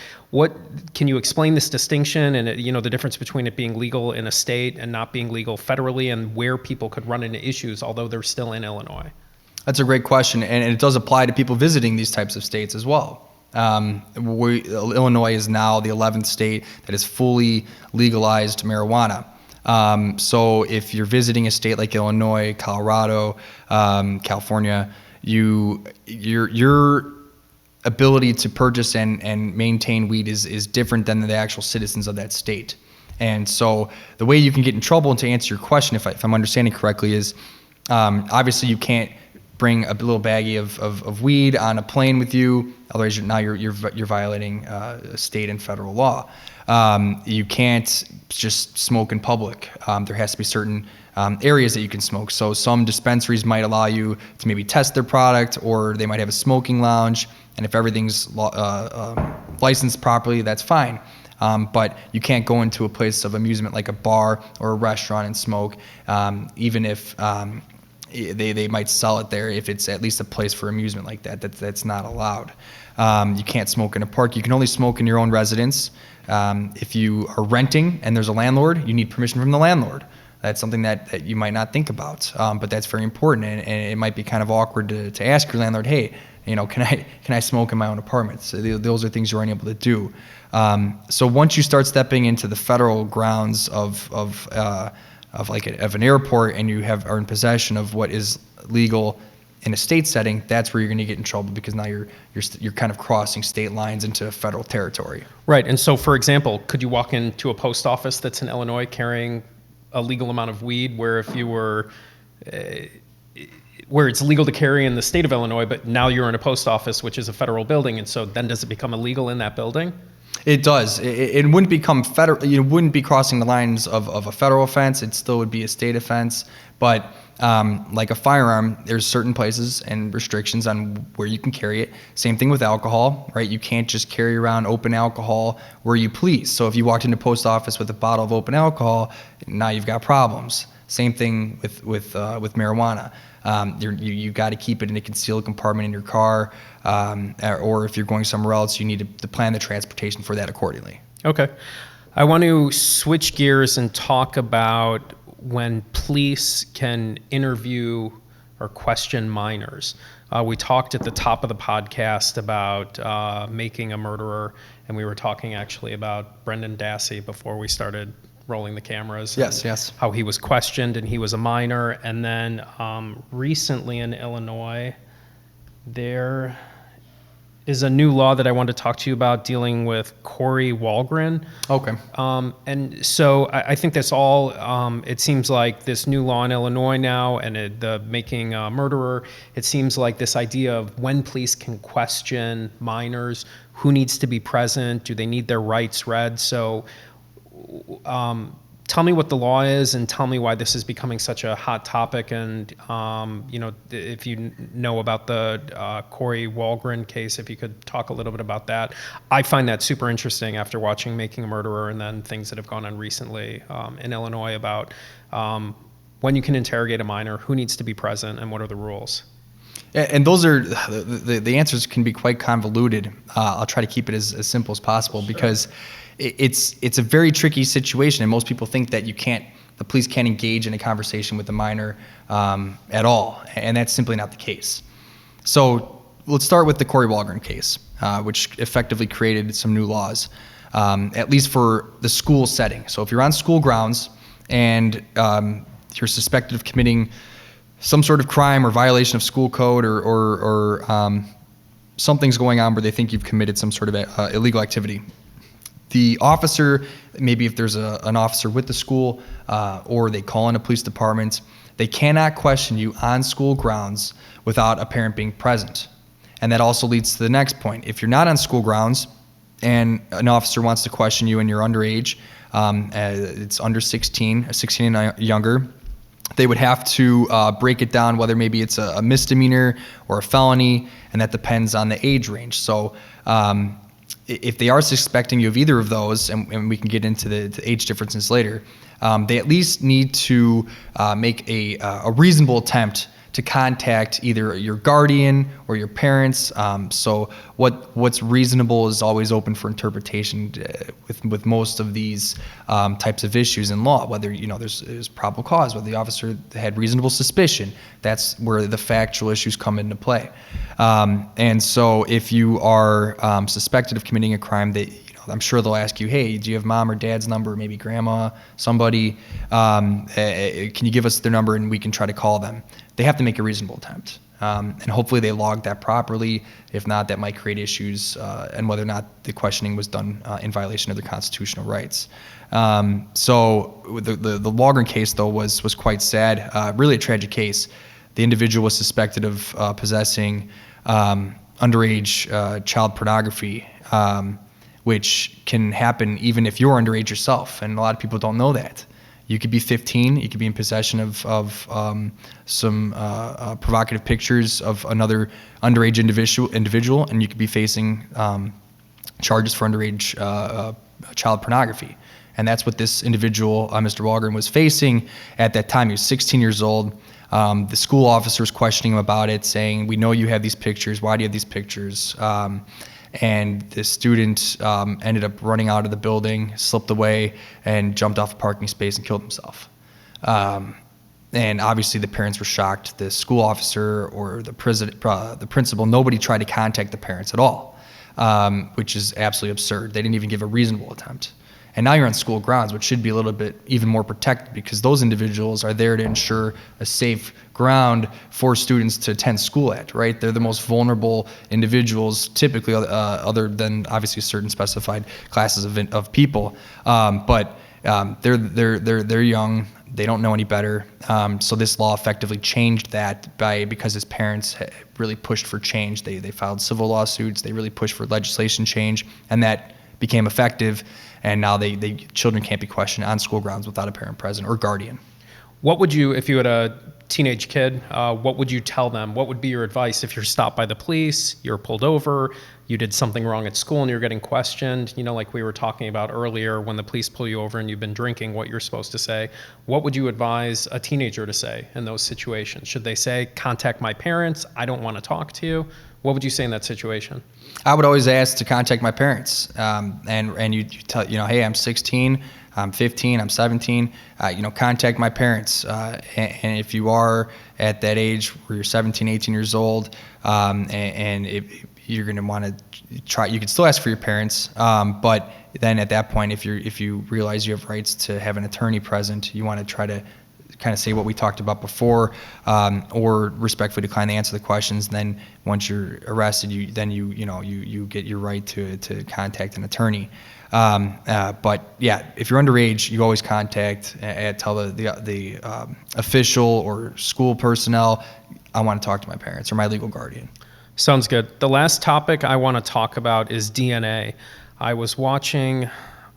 can you explain this distinction and the difference between it being legal in a state and not being legal federally, and where people could run into issues although they're still in Illinois? That's a great question, and it does apply to people visiting these types of states as well. Illinois is now the 11th state that has fully legalized marijuana. So if you're visiting a state like Illinois, Colorado, California, your ability to purchase and maintain weed is different than the actual citizens of that state. And so the way you can get in trouble, and to answer your question, if I'm understanding correctly, is obviously you can't bring a little baggie of weed on a plane with you. Otherwise, you're violating state and federal law. You can't just smoke in public. There has to be certain areas that you can smoke. So some dispensaries might allow you to maybe test their product, or they might have a smoking lounge. And if everything's licensed properly, that's fine. But you can't go into a place of amusement like a bar or a restaurant and smoke, even if they might sell it there. If it's at least a place for amusement like that, that's not allowed. You can't smoke in a park. You can only smoke in your own residence. If you are renting and there's a landlord, you need permission from the landlord. That's something that you might not think about, but that's very important, and it might be kind of awkward to ask your landlord, hey, can I smoke in my own apartment? So those are things you aren't able to do. So once you start stepping into the federal grounds of an airport, and you are in possession of what is legal in a state setting, that's where you're going to get in trouble, because now you're kind of crossing state lines into federal territory. Right. And so, for example, could you walk into a post office that's in Illinois carrying a legal amount of weed, where if you were where it's legal to carry in the state of Illinois, but now you're in a post office, which is a federal building, and so then does it become illegal in that building? It does. It wouldn't become federal. You wouldn't be crossing the lines of a federal offense. It still would be a state offense. But like a firearm, there's certain places and restrictions on where you can carry it. Same thing with alcohol, right? You can't just carry around open alcohol where you please. So if you walked into a post office with a bottle of open alcohol, now you've got problems. Same thing with marijuana. You got to keep it in a concealed compartment in your car, or if you're going somewhere else, you need to plan the transportation for that accordingly. Okay. I want to switch gears and talk about when police can interview or question minors. We talked at the top of the podcast about Making a Murderer, and we were talking actually about Brendan Dassey before we started rolling the cameras. Yes. How he was questioned, and he was a minor. And then recently in Illinois, there is a new law that I wanted to talk to you about dealing with Corey Walgren. Okay. And so I think that's all, it seems like this new law in Illinois now, and the Making a Murderer, it seems like this idea of when police can question minors, who needs to be present, do they need their rights read? So tell me what the law is, and tell me why this is becoming such a hot topic. And if you know about the Corey Walgren case, if you could talk a little bit about that. I find that super interesting after watching Making a Murderer, and then things that have gone on recently in Illinois about when you can interrogate a minor, who needs to be present, and what are the rules. And those are the answers can be quite convoluted. I'll try to keep it as simple as possible, because it's a very tricky situation, and most people think that the police can't engage in a conversation with a minor at all, and that's simply not the case. So let's start with the Corey Walgren case, which effectively created some new laws, at least for the school setting. So if you're on school grounds and you're suspected of committing some sort of crime or violation of school code, or something's going on where they think you've committed some sort of illegal activity, the officer, maybe if there's an officer with the school, or they call in a police department, they cannot question you on school grounds without a parent being present. And that also leads to the next point. If you're not on school grounds and an officer wants to question you and you're underage, it's under 16 and younger, they would have to break it down, whether maybe it's a misdemeanor or a felony, and that depends on the age range. So if they are suspecting you of either of those, and we can get into the age differences later, they at least need to make a reasonable attempt to contact either your guardian or your parents. So what's reasonable is always open for interpretation with most of these types of issues in law, whether there's probable cause, whether the officer had reasonable suspicion. That's where the factual issues come into play. And so if you are suspected of committing a crime, I'm sure they'll ask you, hey, do you have mom or dad's number, maybe grandma, somebody? Can you give us their number and we can try to call them? They have to make a reasonable attempt. And hopefully they log that properly. If not, that might create issues and whether or not the questioning was done in violation of their constitutional rights. So the Walgren case, though, was quite sad, really a tragic case. the individual was suspected of possessing underage child pornography, which can happen even if you're underage yourself, and a lot of people don't know that. You could be 15, you could be in possession of some provocative pictures of another underage individual, and you could be facing charges for underage child pornography. And that's what this individual, Mr. Walgren, was facing at that time. He was 16 years old. The school officers questioning him about it, saying, "We know you have these pictures. Why do you have these pictures?" And the student ended up running out of the building, slipped away, and jumped off a parking space and killed himself. And obviously the parents were shocked. The school officer or the principal, nobody tried to contact the parents at all, which is absolutely absurd. They didn't even give a reasonable attempt. And now you're on school grounds, which should be a little bit even more protected, because those individuals are there to ensure a safe ground for students to attend school at, right? They're the most vulnerable individuals, typically, other than obviously certain specified classes of people. But they're young. They don't know any better. So this law effectively changed that because his parents really pushed for change. They filed civil lawsuits. They really pushed for legislation change, and that became effective. And now children can't be questioned on school grounds without a parent present or guardian. What would you, if you had a teenage kid, what would you tell them? What would be your advice if you're stopped by the police, you're pulled over, you did something wrong at school and you're getting questioned, like we were talking about earlier, when the police pull you over and you've been drinking, what you're supposed to say? What would you advise a teenager to say in those situations? Should they say, contact my parents, I don't want to talk to you? What would you say in that situation? I would always ask to contact my parents, and you tell, hey, I'm 16, I'm 15, I'm 17, contact my parents. And if you are at that age where you're 17, 18 years old, and if you're going to want to try, you can still ask for your parents, but then at that point, if you realize you have rights to have an attorney present, you want to try to kind of say what we talked about before, or respectfully decline to answer the questions. Then once you're arrested, you get your right to contact an attorney. But yeah, if you're underage, you always tell the official or school personnel, I want to talk to my parents or my legal guardian. Sounds good. The last topic I want to talk about is DNA. I was watching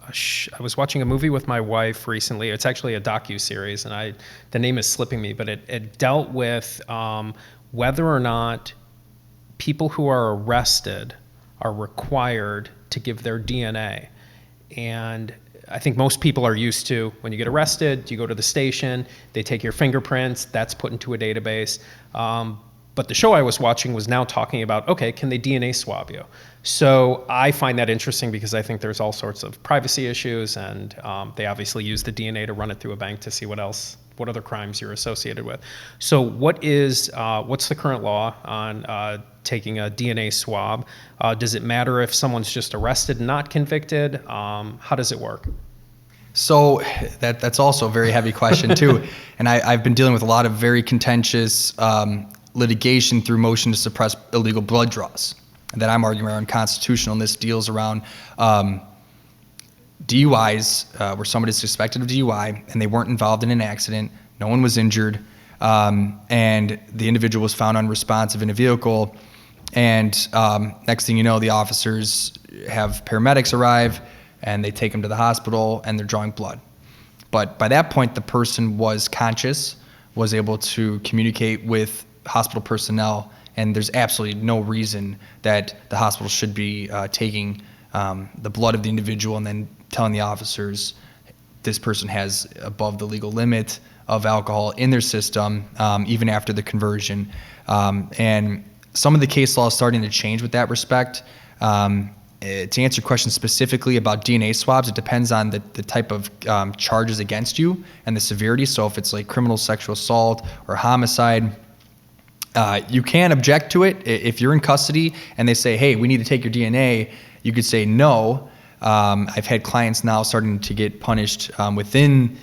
a movie with my wife recently. It's actually a docu-series, and the name is slipping me, but it dealt with whether or not people who are arrested are required to give their DNA. And I think most people are used to, when you get arrested, you go to the station, they take your fingerprints, that's put into a database. But the show I was watching was now talking about, okay, can they DNA swab you? So I find that interesting because I think there's all sorts of privacy issues, and they obviously use the DNA to run it through a bank to see what other crimes you're associated with. So what's the current law on taking a DNA swab? Does it matter if someone's just arrested and not convicted? How does it work? So that's also a very heavy question too. And I've been dealing with a lot of very contentious litigation through motion to suppress illegal blood draws that I'm arguing are unconstitutional. And this deals around DUIs, where somebody's suspected of DUI and they weren't involved in an accident, no one was injured, and the individual was found unresponsive in a vehicle. And next thing you know, the officers have paramedics arrive and they take him to the hospital and they're drawing blood. But by that point, the person was conscious, was able to communicate with hospital personnel, and there's absolutely no reason that the hospital should be taking the blood of the individual and then telling the officers this person has above the legal limit of alcohol in their system, even after the conversion. And some of the case law is starting to change with that respect. To answer your question specifically about DNA swabs, it depends on the type of charges against you and the severity. So if it's like criminal sexual assault or homicide, you can object to it. If you're in custody and they say, hey, we need to take your DNA, you could say no. I've had clients now starting to get punished within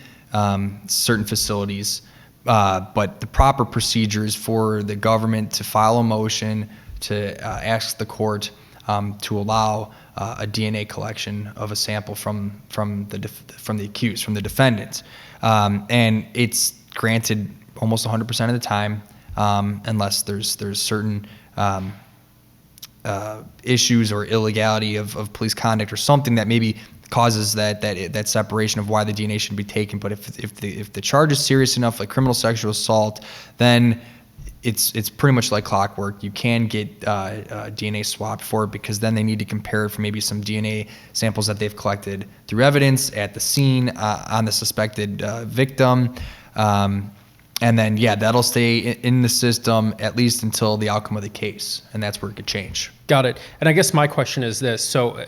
certain facilities, but the proper procedures for the government to file a motion to ask the court to allow a DNA collection of a sample from the accused, from the defendant, and it's granted almost 100% of the time. unless there's certain issues or illegality of police conduct or something that maybe causes that separation of why the DNA should be taken. But if the charge is serious enough, like criminal sexual assault, then it's pretty much like clockwork. You can get DNA swapped for it, because then they need to compare it for maybe some DNA samples that they've collected through evidence at the scene on the suspected victim. And then, yeah, that'll stay in the system at least until the outcome of the case, and that's where it could change. Got it. And I guess my question is this. So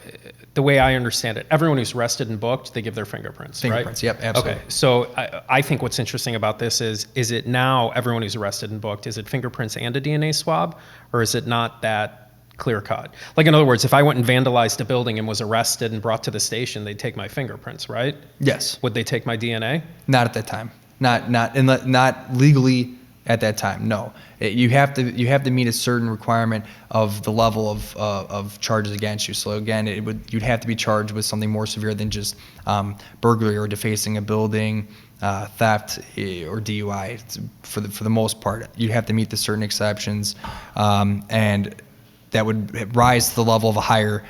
the way I understand it, everyone who's arrested and booked, they give their fingerprints, right? Fingerprints, yep, absolutely. Okay, so I think what's interesting about this is it now everyone who's arrested and booked, is it fingerprints and a DNA swab, or is it not that clear cut? Like, in other words, if I went and vandalized a building and was arrested and brought to the station, they'd take my fingerprints, right? Yes. Would they take my DNA? Not at that time. Not legally at that time. No, you have to meet a certain requirement of the level of charges against you. So again, you'd have to be charged with something more severe than just burglary or defacing a building, theft or DUI. For the most part, you'd have to meet the certain exceptions, and that would rise to the level of a higher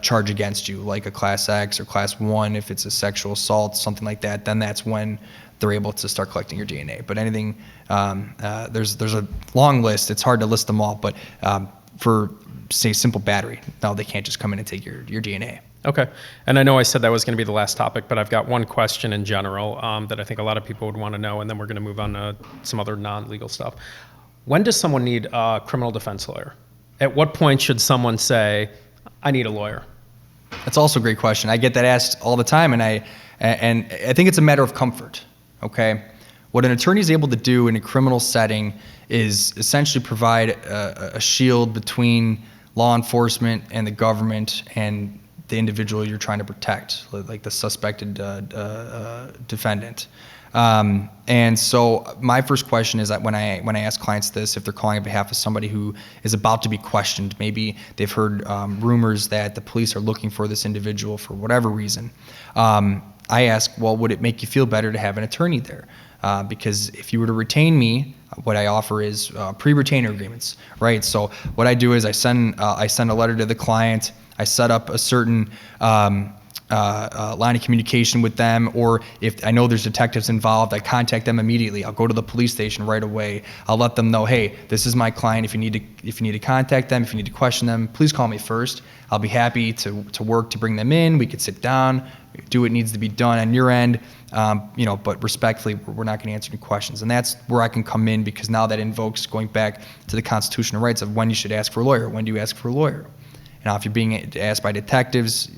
charge against you, like a Class X or Class 1. If it's a sexual assault, something like that, then that's when they're able to start collecting your DNA. But anything, there's a long list. It's hard to list them all, but for, say, simple battery, no, they can't just come in and take your DNA. Okay. And I know I said that was going to be the last topic, but I've got one question in general that I think a lot of people would want to know, and then we're going to move on to some other non-legal stuff. When does someone need a criminal defense lawyer? At what point should someone say, I need a lawyer? That's also a great question. I get that asked all the time, and I think it's a matter of comfort. Okay, what an attorney is able to do in a criminal setting is essentially provide a shield between law enforcement and the government and the individual you're trying to protect, like the suspected defendant. And so my first question is that when I ask clients this, if they're calling on behalf of somebody who is about to be questioned, maybe they've heard rumors that the police are looking for this individual for whatever reason, I ask, well, would it make you feel better to have an attorney there? Because if you were to retain me, what I offer is pre-retainer agreements, right? So what I do is I send a letter to the client. I set up a certain line of communication with them, or if I know there's detectives involved, I contact them immediately. I'll go to the police station right away. I'll let them know, hey, this is my client. If you need to contact them, if you need to question them, please call me first. I'll be happy to work to bring them in. We could sit down, do what needs to be done on your end, but respectfully, we're not going to answer any questions. And that's where I can come in, because now that invokes going back to the constitutional rights of when you should ask for a lawyer. When do you ask for a lawyer? Now, if you're being asked by detectives,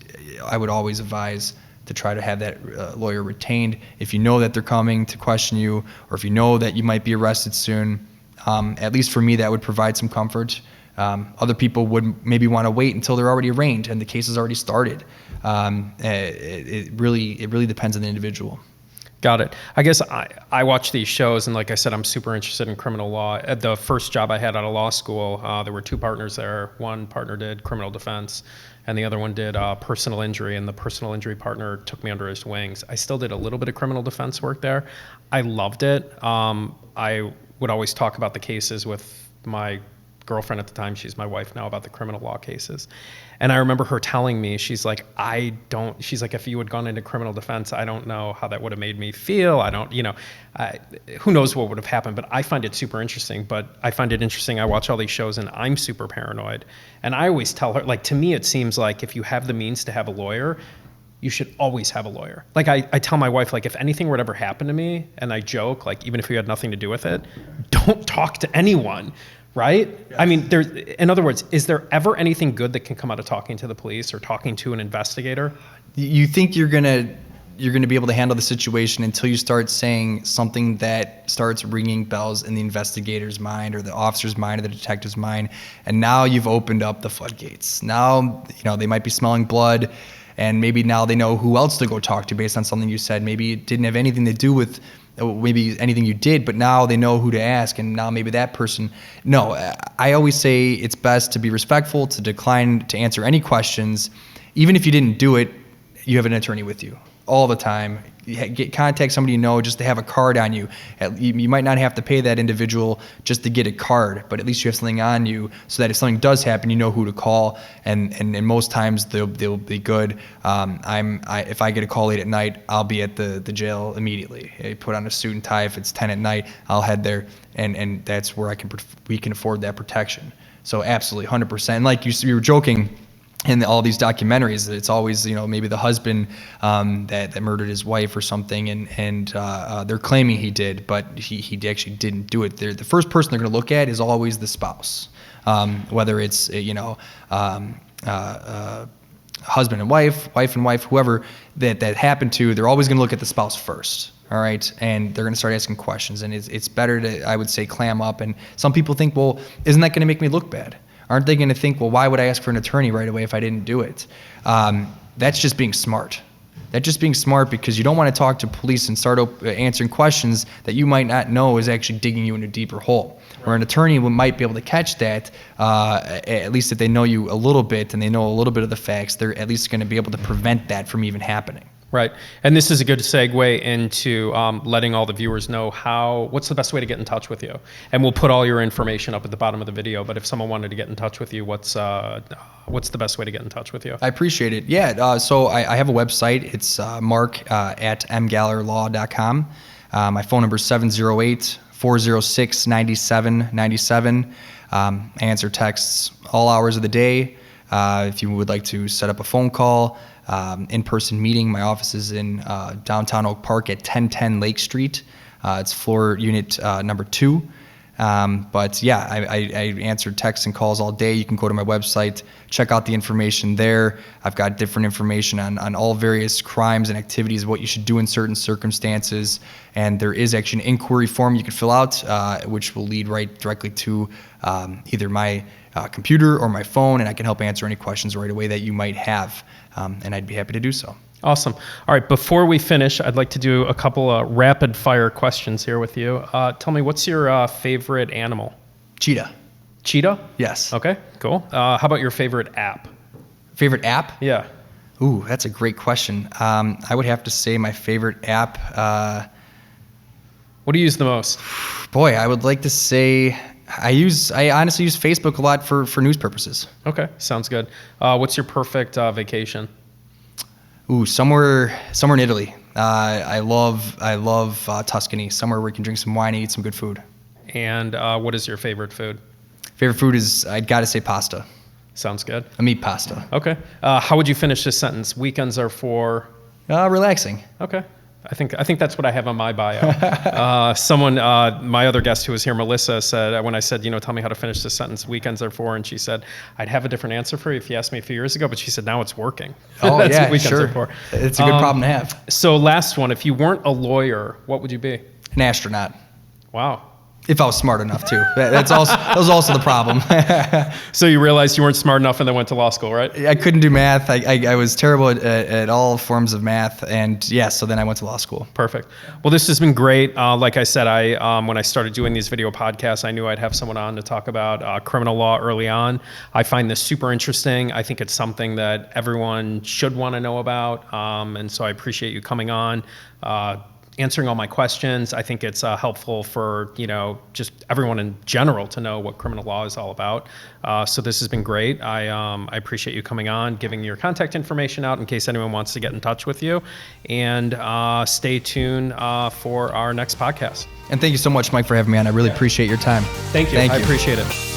I would always advise to try to have that lawyer retained. If you know that they're coming to question you, or if you know that you might be arrested soon, at least for me, that would provide some comfort. Other people would maybe want to wait until they're already arraigned and the case has already started. It really depends on the individual. Got it. I guess I watch these shows, and like I said, I'm super interested in criminal law. At the first job I had out of law school, there were two partners there. One partner did criminal defense, and the other one did personal injury, and the personal injury partner took me under his wings. I still did a little bit of criminal defense work there. I loved it. I would always talk about the cases with my girlfriend at the time, she's my wife now, about the criminal law cases. And I remember her telling me, she's like, if you had gone into criminal defense, I don't know how that would have made me feel. Who knows what would have happened, but I find it super interesting. But I find it interesting, I watch all these shows and I'm super paranoid. And I always tell her, like, to me, it seems like if you have the means to have a lawyer, you should always have a lawyer. Like I tell my wife, like, if anything would ever happen to me, and I joke, like, even if you had nothing to do with it, don't talk to anyone. Right? Yes. I mean, in other words, is there ever anything good that can come out of talking to the police or talking to an investigator? You think you're gonna be able to handle the situation until you start saying something that starts ringing bells in the investigator's mind or the officer's mind or the detective's mind, and now you've opened up the floodgates. Now, they might be smelling blood, and maybe now they know who else to go talk to based on something you said. Maybe it didn't have anything to do with maybe anything you did, but now they know who to ask, and now maybe that person. No, I always say it's best to be respectful, to decline to answer any questions. Even if you didn't do it, you have an attorney with you. all the time. Contact somebody you know just to have a card on you. You might not have to pay that individual just to get a card, but at least you have something on you so that if something does happen, you know who to call. And most times they'll be good. If I get a call late at night, I'll be at the jail immediately. I put on a suit and tie. If it's 10 at night, I'll head there, and that's where we can afford that protection. So absolutely, 100%. And like you were joking. In all these documentaries, it's always, maybe the husband that murdered his wife or something, and they're claiming he did, but he actually didn't do it. The first person they're going to look at is always the spouse, whether it's husband and wife and wife, whoever that happened to. They're always going to look at the spouse first. All right, and they're going to start asking questions, and it's better to, I would say, clam up. And some people think, well, isn't that going to make me look bad? Aren't they going to think, well, why would I ask for an attorney right away if I didn't do it? That's just being smart. That's just being smart because you don't want to talk to police and start answering questions that you might not know is actually digging you in a deeper hole. Right. Or an attorney might be able to catch that, at least if they know you a little bit and they know a little bit of the facts, they're at least going to be able to prevent that from even happening. Right. And this is a good segue into letting all the viewers know what's the best way to get in touch with you. And we'll put all your information up at the bottom of the video, but if someone wanted to get in touch with you, what's the best way to get in touch with you? I appreciate it. Yeah, so I have a website. It's mark at mgallerlaw.com. My phone number is 708-406-9797. I answer texts all hours of the day. If you would like to set up a phone call, in-person meeting, my office is in downtown Oak Park at 1010 Lake Street. It's floor unit number 2. But yeah, I answer texts and calls all day. You can go to my website, check out the information there. I've got different information on all various crimes and activities, what you should do in certain circumstances. And there is actually an inquiry form you can fill out, which will lead right directly to either my computer or my phone, and I can help answer any questions right away that you might have. And I'd be happy to do so. Awesome. All right, before we finish, I'd like to do a couple of rapid fire questions here with you. Tell me, what's your favorite animal? Cheetah. Cheetah? Yes. Okay, cool. How about your favorite app? Favorite app? Yeah. Ooh, that's a great question. I would have to say my favorite app. What do you use the most? Boy, I would like to say I honestly use Facebook a lot for news purposes. Okay, sounds good. What's your perfect vacation? Ooh, somewhere in Italy. I love Tuscany. Somewhere where we can drink some wine and eat some good food. And what is your favorite food? Favorite food is, I'd got to say, pasta. Sounds good. A meat pasta. Okay. How would you finish this sentence? Weekends are for? Relaxing. Okay. I think that's what I have on my bio. My other guest who was here, Melissa, said, when I said, tell me how to finish this sentence, weekends are for, and she said, I'd have a different answer for you if you asked me a few years ago, but she said, now it's working. Oh, That's yeah, what weekends sure. are for. It's a good problem to have. So last one, if you weren't a lawyer, what would you be? An astronaut. Wow. If I was smart enough to. That was also the problem. So you realized you weren't smart enough and then went to law school, right? I couldn't do math. I was terrible at all forms of math. And so then I went to law school. Perfect. Well, this has been great. Like I said, when I started doing these video podcasts, I knew I'd have someone on to talk about criminal law early on. I find this super interesting. I think it's something that everyone should want to know about. And so I appreciate you coming on. Answering all my questions. I think it's helpful for just everyone in general to know what criminal law is all about. So this has been great. I appreciate you coming on, giving your contact information out in case anyone wants to get in touch with you, and stay tuned for our next podcast. And thank you so much, Mike, for having me on. I really appreciate your time. Thank you. I appreciate it.